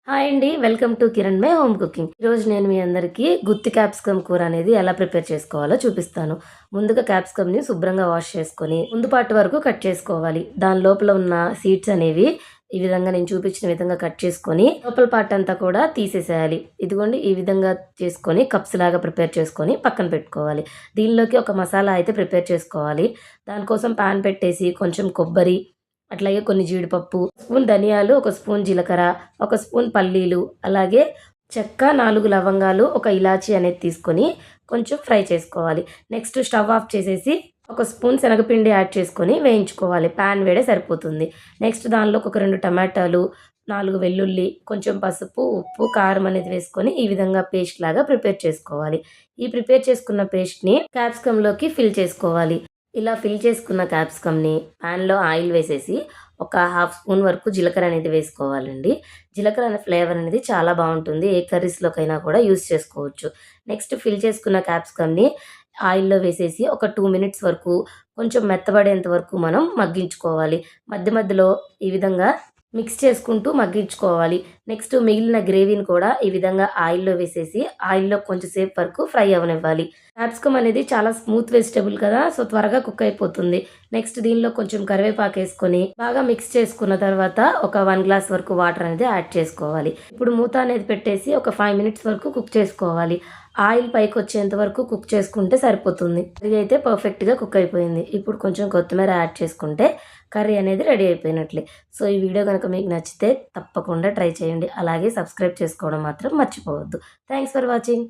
Hi అండి. Welcome to Kiran my home cooking. ఈరోజు నేను మీ అందరికీ గుత్తి క్యాప్సికమ్ కూర అనేది ఎలా ప్రిపేర్ చేసుకోవాలో చూపిస్తాను. ముందుగా క్యాప్సికమ్‌ని శుభ్రంగా వాష్ చేసుకొని, ముందు పార్ట్ వరకు కట్ చేసుకోవాలి. దాని లోపల ఉన్న సీడ్స్ అనేవి ఈ విధంగా నేను చూపించిన విధంగా కట్ చేసుకొని, లోపల పార్ట్ అంతా కూడా తీసేసేయాలి. ఇదిగోండి ఈ విధంగా చేసుకొని కప్స్ లాగా ప్రిపేర్ చేసుకొని పక్కన పెట్టుకోవాలి. దీనిలోకి ఒక మసాలా అయితే ప్రిపేర్ చేసుకోవాలి. దానికోసం పాన్ పెట్టేసి కొంచెం కొబ్బరి, అట్లాగే కొన్ని జీడిపప్పు, స్పూన్ ధనియాలు, ఒక స్పూన్ జీలకర్ర, ఒక స్పూన్ పల్లీలు, అలాగే చెక్క, 4 లవంగాలు, ఒక ఇలాచీ అనేది తీసుకొని కొంచెం ఫ్రై చేసుకోవాలి. నెక్స్ట్ స్టవ్ ఆఫ్ చేసేసి ఒక స్పూన్ శనగపిండి యాడ్ చేసుకొని వేయించుకోవాలి. పాన్ వేడే సరిపోతుంది. నెక్స్ట్ దానిలోకి ఒక 2 టమాటాలు, 4 వెల్లుల్లి, కొంచెం పసుపు, ఉప్పు, కారం అనేది వేసుకొని ఈ విధంగా పేస్ట్ లాగా ప్రిపేర్ చేసుకోవాలి. ఈ ప్రిపేర్ చేసుకున్న పేస్ట్‌ని క్యాప్సికమ్‌లోకి ఫిల్ చేసుకోవాలి. ఇలా ఫిల్ చేసుకున్న క్యాప్సికమ్‌ని పాన్‌లో ఆయిల్ వేసేసి ఒక హాఫ్ స్పూన్ వరకు జీలకర్ర అనేది వేసుకోవాలండి. జీలకర్ర అనే ఫ్లేవర్ అనేది చాలా బావుంటుంది. ఏ కర్రీస్‌లోకైనా కూడా యూజ్ చేసుకోవచ్చు. నెక్స్ట్ ఫిల్ చేసుకున్న క్యాప్సికమ్‌ని ఆయిల్‌లో వేసేసి ఒక 2 మినిట్స్ వరకు కొంచెం మెత్తబడేంత వరకు మనం మగ్గించుకోవాలి. మధ్య మధ్యలో ఈ విధంగా మిక్స్ చేసుకుంటూ మగ్గించుకోవాలి. నెక్స్ట్ మిగిలిన గ్రేవీని కూడా ఈ విధంగా ఆయిల్‌లో వేసేసి ఆయిల్‌లో కొంచెం సేపు వరకు ఫ్రై అవ్వనివ్వాలి. క్యాప్సికమ్ అనేది చాలా స్మూత్ వెజిటబుల్ కదా! సో, త్వరగా కుక్ అయిపోతుంది. నెక్స్ట్ దీనిలో కొంచెం కరివేపాకేసుకొని బాగా మిక్స్ చేసుకున్న తర్వాత ఒక 1 గ్లాస్ వరకు వాటర్ అనేది యాడ్ చేసుకోవాలి. ఇప్పుడు మూత అనేది పెట్టేసి ఒక 5 మినిట్స్ వరకు కుక్ చేసుకోవాలి. ఆయిల్ పైకొచ్చేంత వరకు కుక్ చేసుకుంటే సరిపోతుంది. కర్రీ అయితే పర్ఫెక్ట్‌గా కుక్ అయిపోయింది. ఇప్పుడు కొంచెం కొత్తిమీర యాడ్ చేసుకుంటే కర్రీ అనేది రెడీ అయిపోయినట్లే. సో, ఈ వీడియో గనుక మీకు నచ్చితే తప్పకుండా ట్రై చేయండి. అలాగే సబ్స్క్రైబ్ చేసుకోవడం మాత్రం మర్చిపోవద్దు. Thanks for watching.